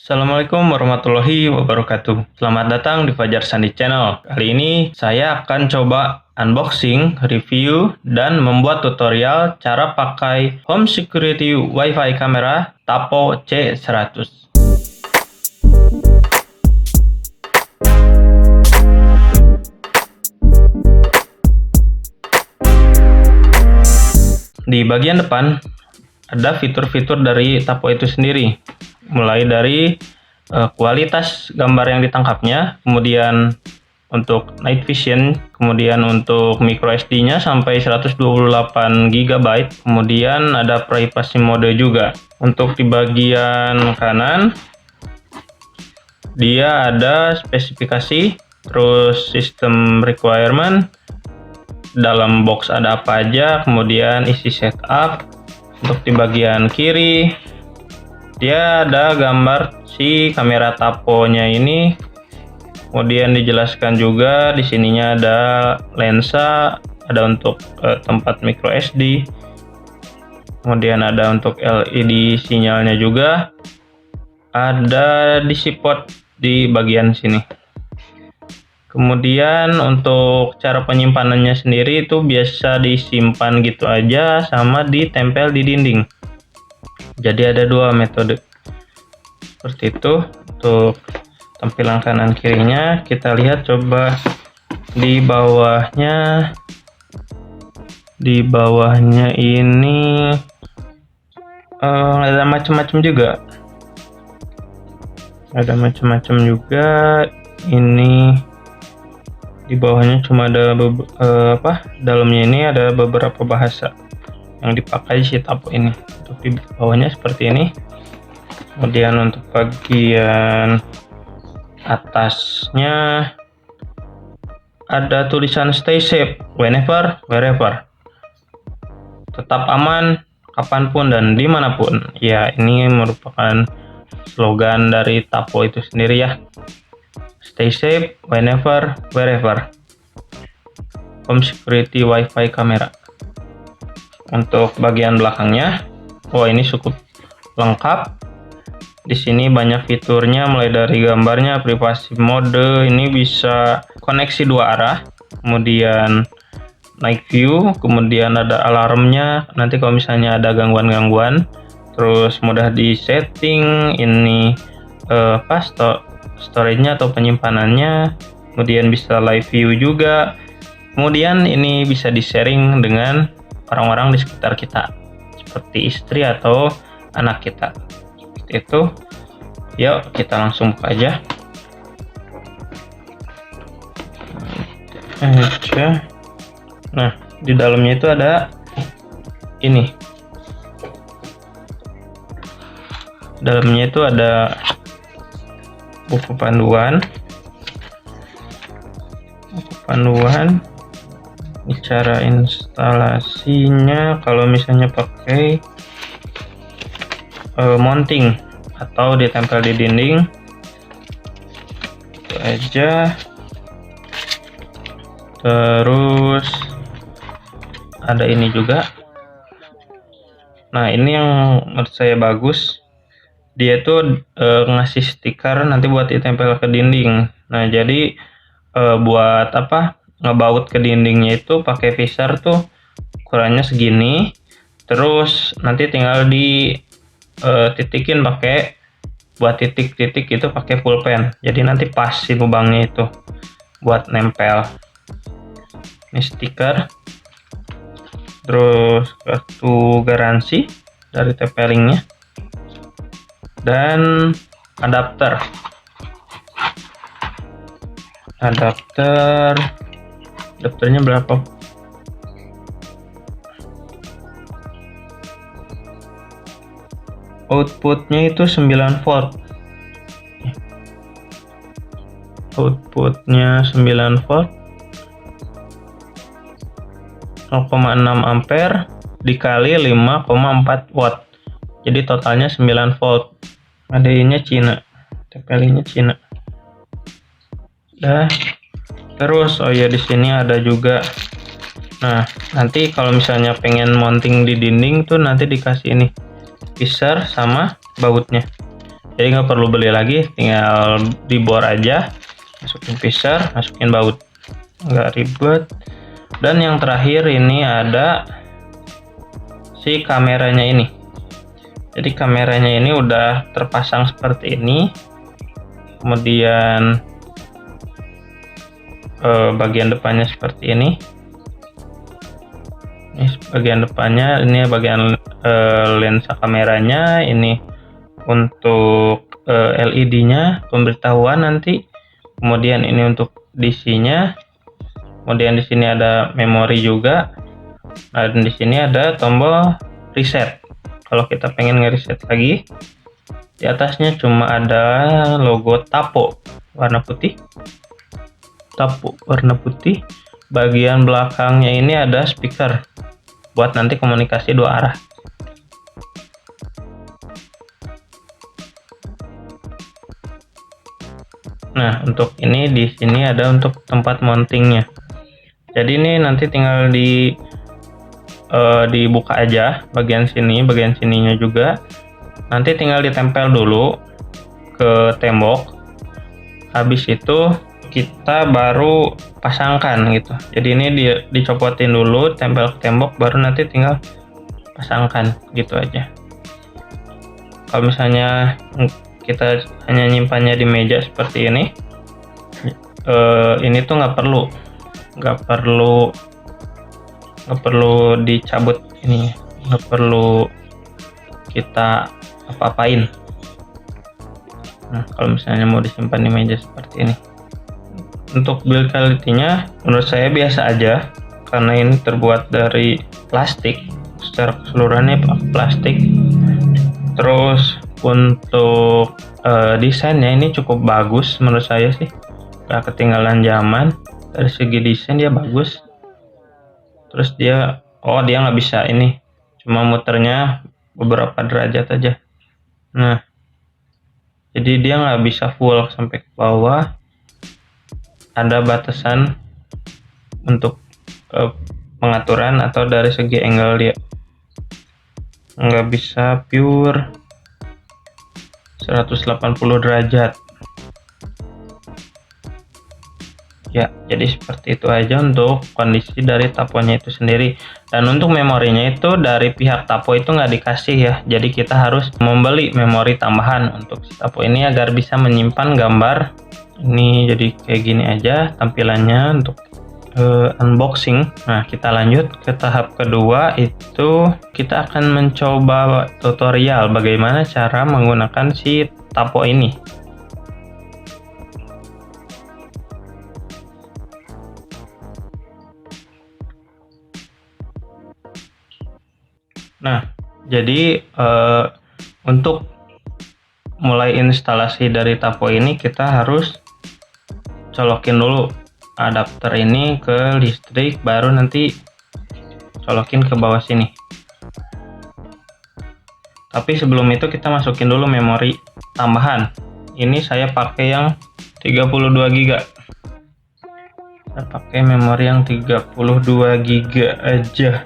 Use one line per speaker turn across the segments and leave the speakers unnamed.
Assalamualaikum warahmatullahi wabarakatuh. Selamat datang di Fajar Sandi Channel. Kali ini saya akan coba unboxing, review, dan membuat tutorial cara pakai home security WiFi kamera Tapo C100. Di bagian depan ada fitur-fitur dari Tapo itu sendiri, mulai dari kualitas gambar yang ditangkapnya, kemudian untuk night vision, kemudian untuk micro SD-nya sampai 128 GB, kemudian ada privacy mode juga. Untuk di bagian kanan dia ada spesifikasi, terus sistem requirement, dalam box ada apa aja, kemudian isi setup. Untuk di bagian kiri dia ada gambar si kamera Tapo-nya ini, kemudian dijelaskan juga di sininya ada lensa, ada untuk tempat micro SD, kemudian ada untuk LED sinyalnya juga, ada DC port di bagian sini. Kemudian untuk cara penyimpanannya sendiri itu biasa disimpan gitu aja sama ditempel di dinding. Jadi ada dua metode seperti itu. Untuk tampilan kanan kirinya kita lihat coba di bawahnya. Di bawahnya ini ada macam-macam juga. Ada macam-macam juga. Ini di bawahnya cuma ada dalamnya ini ada beberapa bahasa yang dipakai si Tapo ini. Untuk di bawahnya seperti ini. Kemudian untuk bagian atasnya ada tulisan stay safe whenever wherever, tetap aman kapanpun dan dimanapun. Ya, ini merupakan slogan dari Tapo itu sendiri ya. Stay safe whenever wherever, home security WiFi kamera. Untuk bagian belakangnya, ini cukup lengkap. Di sini banyak fiturnya, mulai dari gambarnya, privasi mode, ini bisa koneksi dua arah, kemudian night view, kemudian ada alarmnya. Nanti kalau misalnya ada gangguan-gangguan, terus mudah di setting. Ini storage-nya atau penyimpanannya, kemudian bisa live view juga, kemudian ini bisa di sharing dengan orang-orang di sekitar kita seperti istri atau anak kita. Seperti itu. Yuk kita langsung buka aja. Nah, di dalamnya itu ada ini. Dalamnya itu ada buku panduan, cara instalasinya kalau misalnya pakai mounting atau ditempel di dinding. Itu aja. Terus ada ini juga. Nah, ini yang menurut saya bagus. Dia tuh ngasih stiker nanti buat ditempel ke dinding. Nah, jadi buat ngebaut ke dindingnya itu pakai visor tuh ukurannya segini. Terus nanti tinggal di titikin pakai, buat titik-titik itu pakai pulpen. Jadi nanti pas si lubangnya itu buat nempel. Ini stiker. Terus kartu garansi dari tempelingnya. Dan adapternya berapa? Outputnya itu 9 volt. Outputnya 9 volt, 0,6 ampere dikali 5,4 watt. Jadi totalnya 9 volt. Adanya Cina, tempelingnya Cina. Terus di sini ada juga. Nah, nanti kalau misalnya pengen mounting di dinding tuh nanti dikasih ini visor sama bautnya. jadi nggak perlu beli lagi, tinggal dibor aja, masukin pisser, masukin baut, nggak ribet. Dan yang terakhir ini ada si kameranya ini. Jadi kameranya ini udah terpasang seperti ini, kemudian bagian depannya seperti ini. Ini bagian depannya, ini bagian lensa kameranya, ini untuk LED-nya, pemberitahuan nanti. Kemudian ini untuk DC-nya. Kemudian di sini ada memori juga. Nah, dan di sini ada tombol reset. Kalau kita pengen nge-reset lagi, di atasnya cuma ada logo Tapo warna putih. Tapo warna putih. Bagian belakangnya ini ada speaker buat nanti komunikasi dua arah. Nah, untuk ini di sini ada untuk tempat mountingnya. Jadi ini nanti tinggal dibuka aja bagian sini, bagian sininya juga. Nanti tinggal ditempel dulu ke tembok. Habis itu kita baru pasangkan gitu. Jadi ini dicopotin dulu, tempel ke tembok, baru nanti tinggal pasangkan gitu aja. Kalau misalnya kita hanya nyimpannya di meja seperti ini tuh nggak perlu dicabut, ini nggak perlu kita apa-apain. Nah, kalau misalnya mau disimpan di meja seperti ini. Untuk build quality-nya menurut saya biasa aja, karena ini terbuat dari plastik, secara keseluruhannya plastik. Terus untuk desainnya ini cukup bagus menurut saya sih, gak ketinggalan zaman. Dari segi desain dia bagus. Terus dia nggak bisa ini, cuma muternya beberapa derajat aja. Nah, jadi dia nggak bisa full sampai ke bawah. Ada batasan untuk pengaturan atau dari segi angle dia nggak bisa pure 180 derajat ya. Jadi seperti itu aja untuk kondisi dari taponya itu sendiri. Dan untuk memorinya itu dari pihak Tapo itu nggak dikasih ya, jadi kita harus membeli memori tambahan untuk si Tapo ini agar bisa menyimpan gambar. Ini jadi kayak gini aja tampilannya untuk unboxing. Nah, kita lanjut ke tahap kedua, itu kita akan mencoba tutorial bagaimana cara menggunakan si Tapo ini. Nah, jadi untuk mulai instalasi dari Tapo ini kita harus colokin dulu adapter ini ke listrik, baru nanti colokin ke bawah sini. Tapi sebelum itu kita masukin dulu memori tambahan. Ini saya pakai yang 32 GB. Kita pakai memori yang 32 GB aja.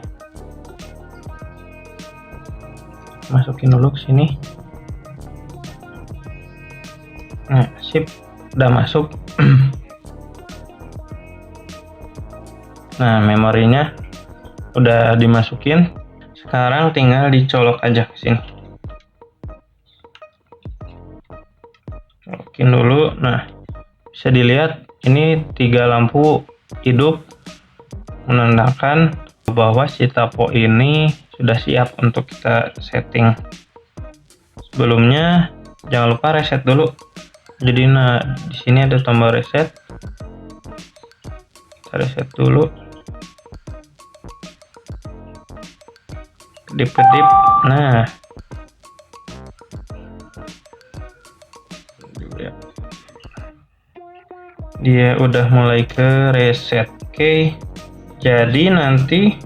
Masukin dulu ke sini. Nah, sip, udah masuk. Nah, memorinya udah dimasukin. Sekarang tinggal dicolok aja ke sini. Colokin dulu. Nah, bisa dilihat ini 3 lampu hidup, menandakan bahwa si Tapo ini sudah siap untuk kita setting. Sebelumnya jangan lupa reset dulu. Jadi di sini ada tombol reset. Kita reset dulu. Kedip-kedip. Nah, dia udah mulai ke reset. Oke, jadi nanti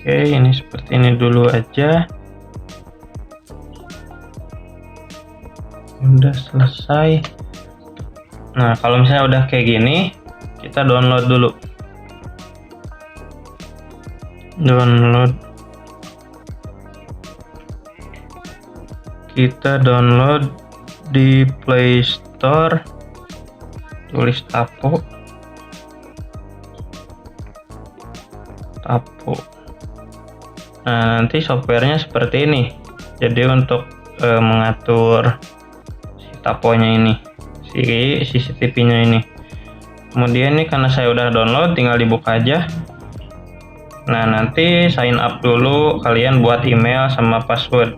ini seperti ini dulu aja. Udah selesai. Nah, kalau misalnya udah kayak gini, kita download dulu. kita download di Play Store, tulis Tapo. Nah, nanti softwarenya seperti ini. Jadi untuk mengatur si Taponya ini, si CCTV-nya ini. Kemudian ini karena saya udah download, tinggal dibuka aja. Nah, nanti sign up dulu, kalian buat email sama password.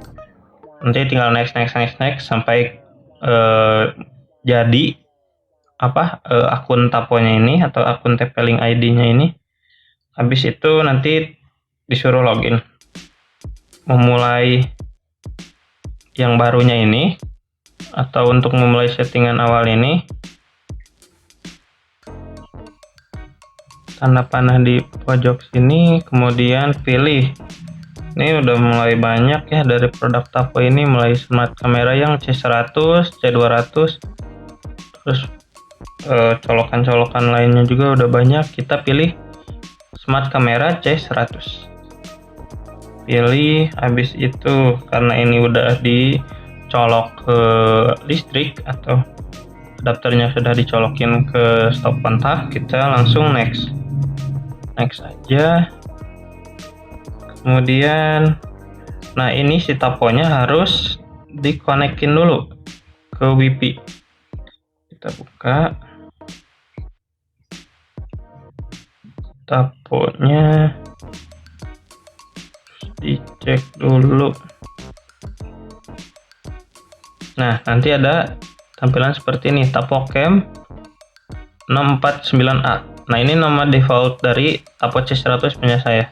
Nanti tinggal next sampai jadi akun Taponya ini atau akun TP-Link ID-nya ini. Habis itu nanti disuruh login, memulai yang barunya ini, atau untuk memulai settingan awal ini, tanda panah di pojok sini, kemudian pilih. Ini udah mulai banyak ya dari produk Tapo ini, mulai smart kamera yang C100, C200, terus colokan-colokan lainnya juga udah banyak. Kita pilih smart kamera C100. Pilih, habis itu karena ini udah dicolok ke listrik atau adapternya sudah dicolokin ke stop kontak, kita langsung next aja. Kemudian nah ini si Taponya harus dikonekin dulu ke WiFi. Kita buka Taponya, dicek dulu. Nah, nanti ada tampilan seperti ini, Tapocam 649A. Nah, ini nama default dari Tapo C100 punya saya.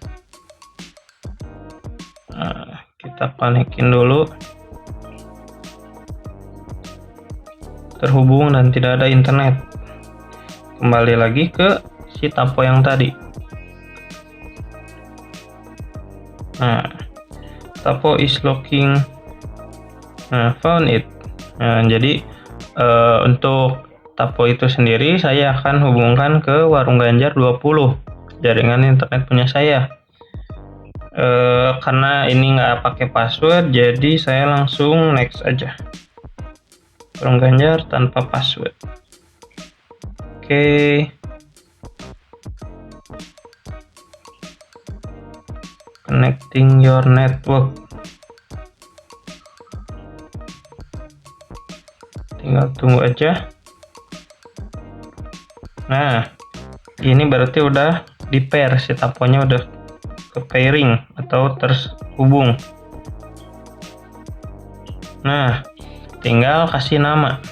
Nah, kita konekin dulu. Terhubung dan tidak ada internet. Kembali lagi ke si Tapo yang tadi. Nah, Tapo is looking. Nah, found it. Nah, jadi untuk Tapo itu sendiri saya akan hubungkan ke Warung Ganjar 20, jaringan internet punya saya. Karena ini nggak pakai password, jadi saya langsung next aja. Warung Ganjar tanpa password. Oke. Connecting your network. Tinggal tunggu aja. Nah, ini berarti udah di pair, si Taponya udah ke pairing atau terhubung. Nah, tinggal kasih nama.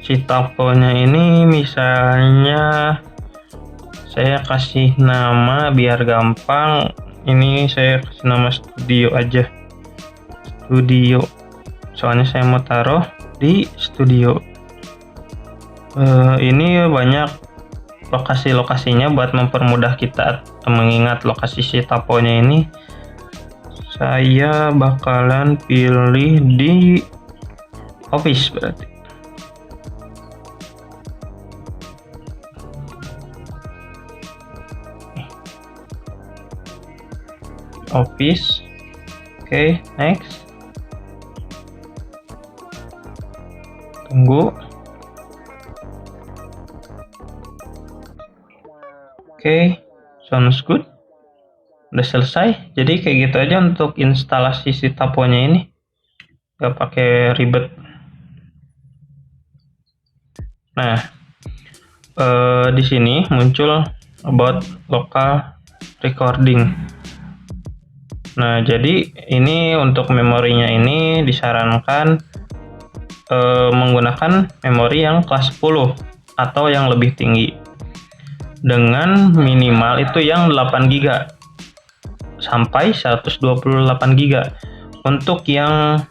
Si Taponya ini misalnya saya kasih nama biar gampang. Ini saya kasih nama studio aja. Studio. Soalnya saya mau taruh di studio. Ini banyak lokasi-lokasinya buat mempermudah kita mengingat lokasi si Taponya ini. Saya bakalan pilih di office berarti. Office. Oke, next. Tunggu. Oke, sounds good. Udah selesai. Jadi kayak gitu aja untuk instalasi si Taponya ini. Gak pakai ribet. Nah, di sini muncul about local recording. Nah, jadi ini untuk memorinya ini disarankan menggunakan memori yang kelas 10 atau yang lebih tinggi. Dengan minimal itu yang 8 GB sampai 128 GB. Untuk yang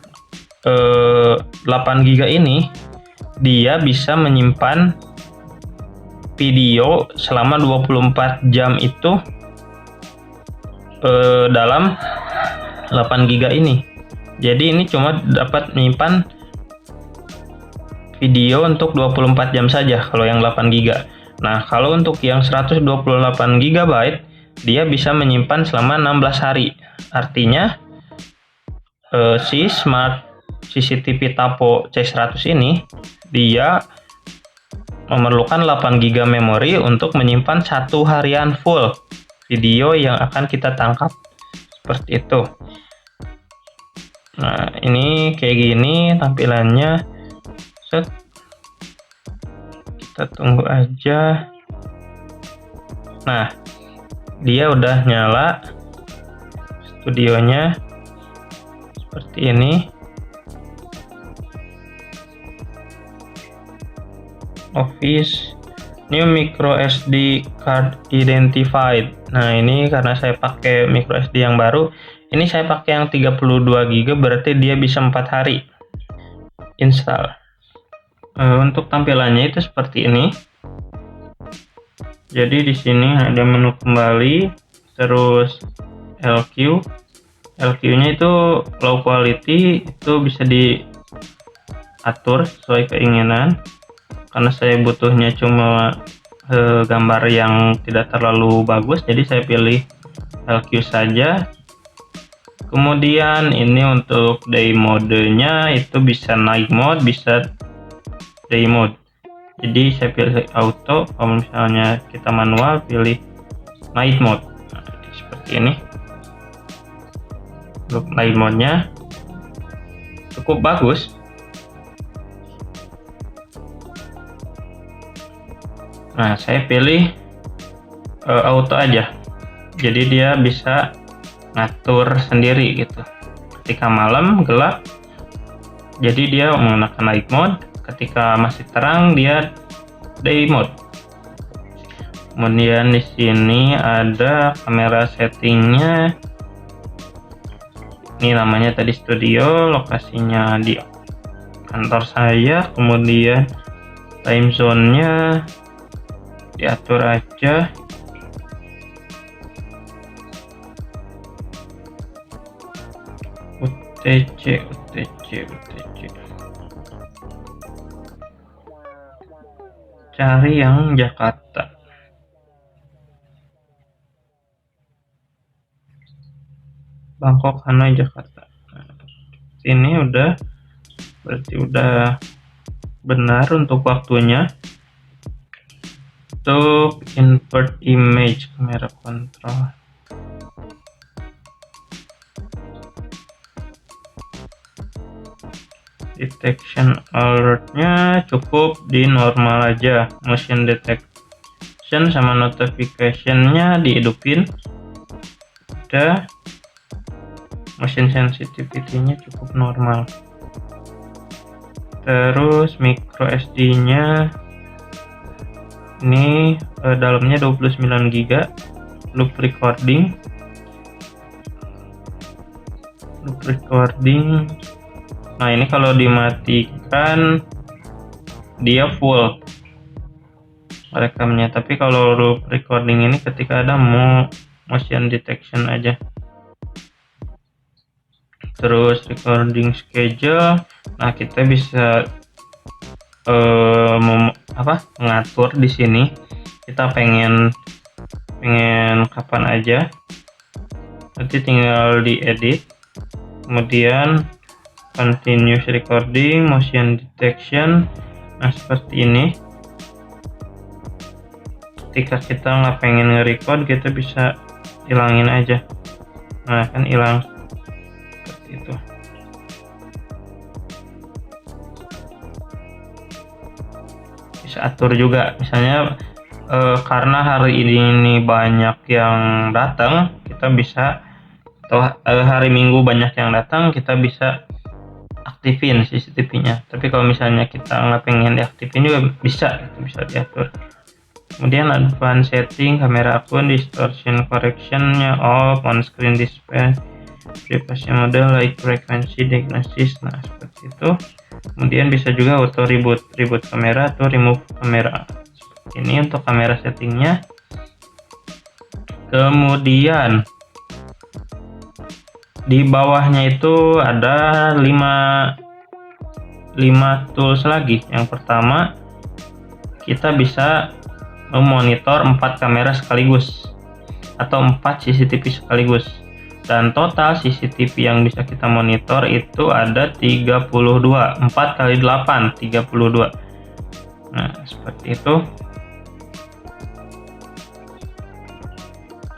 8 GB ini dia bisa menyimpan video selama 24 jam itu dalam 8 GB ini. Jadi ini cuma dapat menyimpan video untuk 24 jam saja kalau yang 8 GB. Nah, kalau untuk yang 128 GB dia bisa menyimpan selama 16 hari. artinya si Smart CCTV Tapo C100 ini dia memerlukan 8 GB memori untuk menyimpan 1 harian full video yang akan kita tangkap, seperti itu. Nah, ini kayak gini tampilannya. Set. Kita tunggu aja. Nah, dia udah nyala studionya seperti ini. Office new micro SD card identified. Nah, ini karena saya pakai micro SD yang baru, ini saya pakai yang 32 GB, berarti dia bisa 4 hari install. Untuk tampilannya itu seperti ini. Jadi di sini ada menu kembali, terus LQ. LQ-nya itu low quality, itu bisa diatur sesuai keinginan. Karena saya butuhnya cuma gambar yang tidak terlalu bagus, jadi saya pilih LQ saja. Kemudian ini untuk day mode-nya itu bisa night mode, bisa day mode. Jadi saya pilih auto, kalau misalnya kita manual pilih night mode. Nah, seperti ini. Untuk night mode-nya cukup bagus. Nah, saya pilih auto aja. Jadi dia bisa ngatur sendiri gitu. Ketika malam gelap, jadi dia menggunakan night mode. Ketika masih terang, dia day mode. Kemudian di sini ada kamera settingnya. Ini namanya tadi studio, lokasinya di kantor saya. Kemudian time zone-nya diatur aja. UTC. Cari yang Jakarta. Bangkok, Hanoi, Jakarta. Nah, ini udah, berarti udah benar untuk waktunya. Untuk invert image kamera kontrol, detection alertnya cukup di normal aja. Motion detection sama notificationnya dihidupin. Udah. Motion sensitivity-nya cukup normal. Terus micro SD-nya ini dalamnya 29 GB. Loop recording. Nah, ini kalau dimatikan dia full rekamnya, tapi kalau loop recording ini ketika ada motion detection aja. Terus recording schedule. Nah, kita bisa mengatur di sini. Kita pengen kapan aja. Nanti tinggal diedit. Kemudian continuous recording, motion detection. Nah, seperti ini. Ketika kita nggak pengen nge-record, kita bisa hilangin aja. Nah, kan hilang seperti itu. Bisa atur juga, misalnya karena hari ini banyak yang datang, kita bisa, atau hari Minggu banyak yang datang, kita bisa aktifin CCTV-nya. Tapi kalau misalnya kita nggak pengen diaktifin juga bisa, itu bisa diatur. Kemudian advanced setting, kamera akun, distortion correction-nya off, on screen display, privacy mode, light frequency diagnosis. Nah, seperti itu. Kemudian bisa juga auto reboot kamera atau remove kamera. Ini untuk kamera settingnya. Kemudian di bawahnya itu ada 5 tools lagi. Yang pertama, kita bisa memonitor 4 kamera sekaligus atau 4 CCTV sekaligus. dan total CCTV yang bisa kita monitor itu ada 32, 4 kali 8, 32. Nah, seperti itu.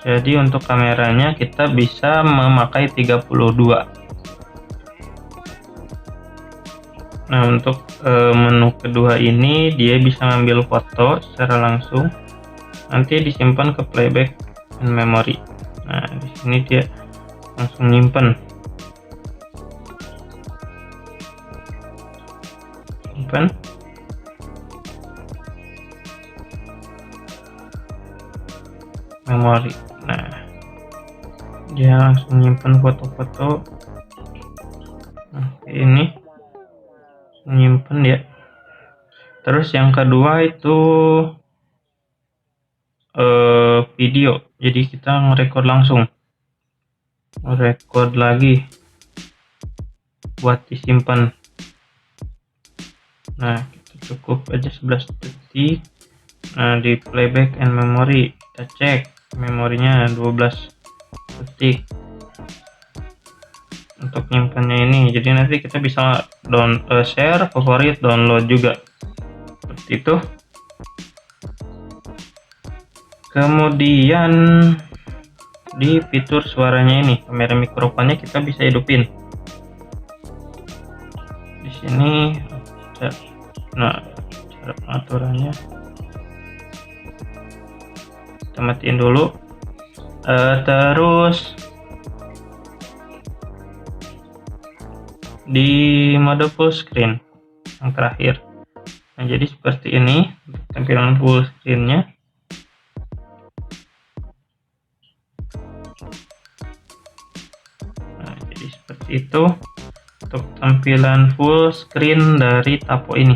Jadi untuk kameranya kita bisa memakai 32. Nah, untuk menu kedua ini dia bisa ngambil foto secara langsung, nanti disimpan ke playback and memory. Nah, di sini dia langsung nyimpen. Memori. Nah, dia langsung nyimpen foto-foto. Nah, ini nyimpen ya. Terus yang kedua itu video. Jadi kita ngerekord langsung, ngerekord lagi buat disimpan. Nah, kita cukup aja 11 detik. Nah, di playback and memory kita cek memorinya 12 detik untuk nyimpannya ini. Jadi nanti kita bisa share, favorit, download juga seperti itu. Kemudian di fitur suaranya ini, kamera mikrofonnya kita bisa hidupin. Di sini nah, cara pengaturannya kita matiin dulu. Terus di mode full screen yang terakhir. Nah, jadi seperti ini tampilan full screen-nya. Nah, jadi seperti itu untuk tampilan full screen dari Tapo ini.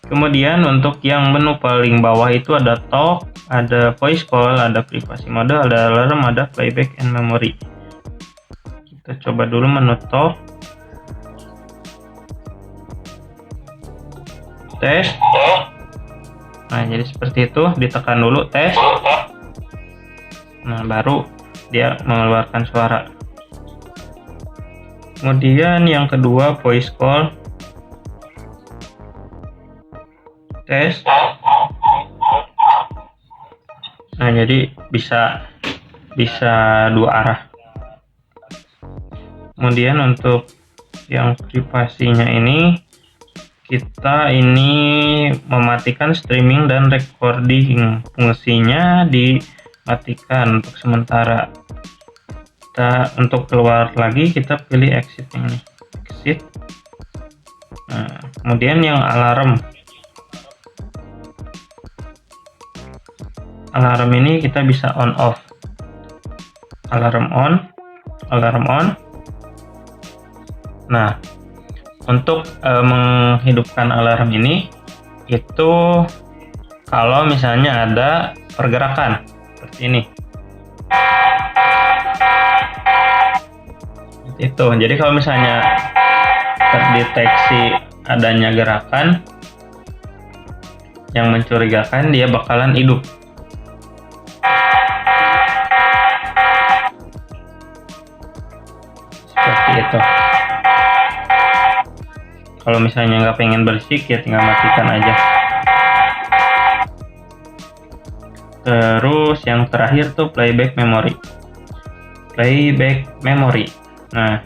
Kemudian untuk yang menu paling bawah itu ada talk, ada voice call, ada privasi mode, ada alarm, ada playback and memory. Kita coba dulu menu talk. Tes. Nah, jadi seperti itu, ditekan dulu tes. Nah, baru dia mengeluarkan suara. Kemudian yang kedua voice call. Tes. Nah, jadi bisa dua arah. Kemudian untuk yang privasinya ini, kita ini mematikan streaming dan recording, fungsinya dimatikan untuk sementara. Kita untuk keluar lagi kita pilih exit ini, exit. Nah, kemudian yang alarm ini kita bisa on off. Alarm on. Nah, untuk menghidupkan alarm ini itu kalau misalnya ada pergerakan seperti ini. Itu. Jadi kalau misalnya terdeteksi adanya gerakan yang mencurigakan, dia bakalan hidup. Seperti itu. Kalau misalnya nggak pengen berisik ya tinggal matikan aja. Terus yang terakhir tuh playback memory. Nah,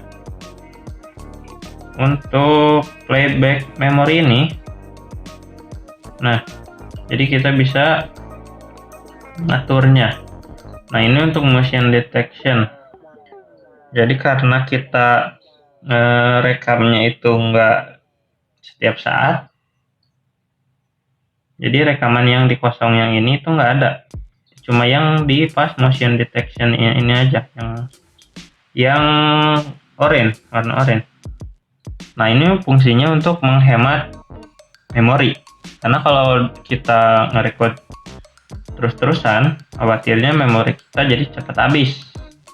untuk playback memory ini, nah, jadi kita bisa ngaturnya. Nah, ini untuk motion detection. Jadi karena kita rekamnya itu nggak setiap saat, jadi rekaman yang di kosong yang ini tuh nggak ada, cuma yang di pas motion detection ini aja, yang orange, warna orange. Nah, ini fungsinya untuk menghemat memori, karena kalau kita nge-record terus-terusan, khawatirnya memori kita jadi cepat habis.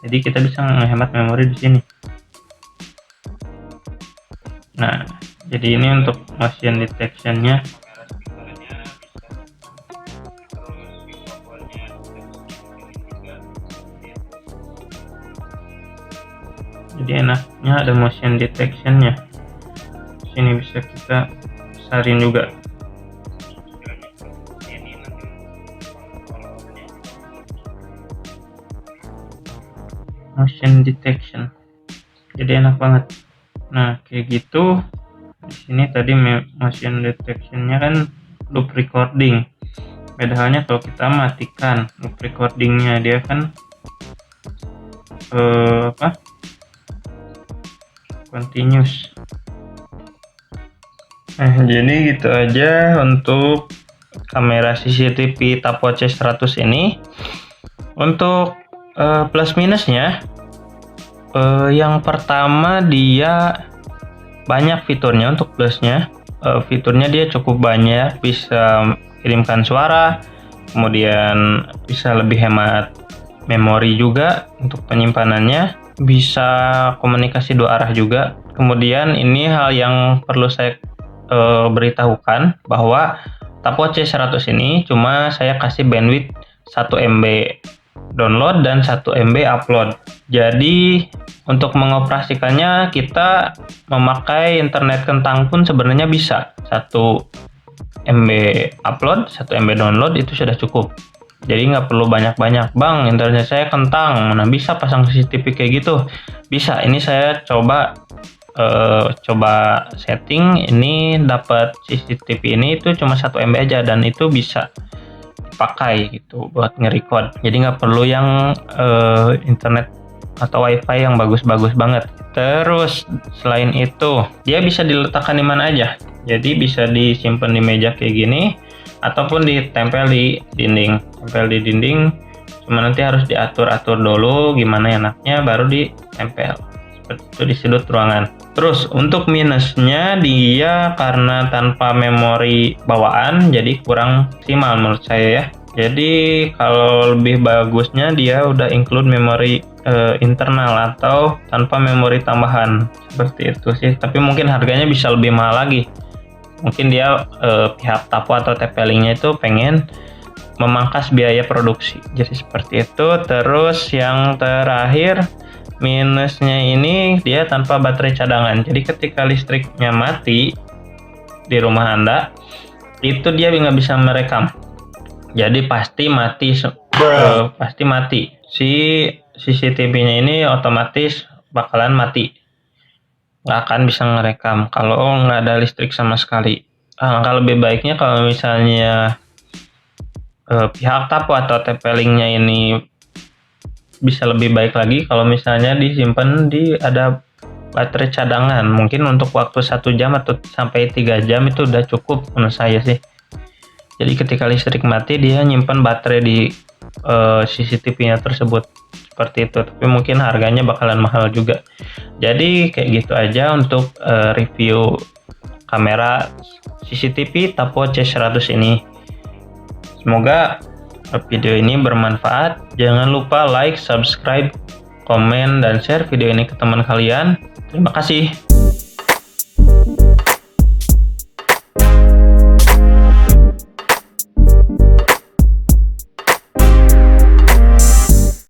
Jadi kita bisa menghemat memori di sini. Nah, jadi ini untuk motion detection-nya. Jadi enaknya ada motion detection-nya. Sini bisa kita besarin juga. Motion detection. Jadi enak banget. Nah, kayak gitu. Di sini tadi motion detection-nya kan loop recording. Beda halnya kalau kita matikan loop recording-nya, dia kan continuous. Nah, jadi gitu aja untuk kamera CCTV TapWatch 100 ini. Untuk plus minusnya, yang pertama dia banyak fiturnya. Untuk plusnya, fiturnya dia cukup banyak, bisa kirimkan suara, kemudian bisa lebih hemat memori juga untuk penyimpanannya, bisa komunikasi dua arah juga. Kemudian ini hal yang perlu saya beritahukan bahwa TapWatch 100 ini cuma saya kasih bandwidth 1 MB download dan 1 MB upload. Jadi untuk mengoperasikannya kita memakai internet kentang pun sebenarnya bisa. 1 MB upload, 1 MB download itu sudah cukup. Jadi nggak perlu banyak-banyak, bang internet saya kentang, mana bisa pasang CCTV kayak gitu. Bisa, ini saya coba setting, ini dapat CCTV ini itu cuma 1 MB aja dan itu bisa dipakai gitu buat nge-record. Jadi nggak perlu yang internet atau wifi yang bagus-bagus banget. Terus selain itu dia bisa diletakkan di mana aja, jadi bisa disimpan di meja kayak gini ataupun ditempel di dinding. Tempel di dinding, cuma nanti harus diatur-atur dulu gimana enaknya baru ditempel seperti itu di sudut ruangan. Terus untuk minusnya, dia karena tanpa memori bawaan jadi kurang maksimal menurut saya ya. Jadi kalau lebih bagusnya dia udah include memori internal atau tanpa memori tambahan, seperti itu sih. Tapi mungkin harganya bisa lebih mahal lagi. Mungkin dia pihak Tapo atau TP-Link-nya itu pengen memangkas biaya produksi, jadi seperti itu. Terus yang terakhir, minusnya ini dia tanpa baterai cadangan. Jadi ketika listriknya mati di rumah Anda, itu dia nggak bisa merekam. Jadi pasti mati, pasti mati. Si CCTV-nya ini otomatis bakalan mati, nggak akan bisa ngerekam kalau nggak ada listrik sama sekali. Alangkah lebih baiknya kalau misalnya pihak Tapo atau TP-Link-nya ini bisa lebih baik lagi kalau misalnya disimpan di ada baterai cadangan. Mungkin untuk waktu 1 jam atau sampai 3 jam itu udah cukup menurut saya sih. Jadi ketika listrik mati dia nyimpan baterai di CCTV-nya tersebut, seperti itu. Tapi mungkin harganya bakalan mahal juga. Jadi kayak gitu aja untuk review kamera CCTV TapWatch 100 ini. Semoga video ini bermanfaat. Jangan lupa like, subscribe, komen, dan share video ini ke teman kalian. Terima kasih.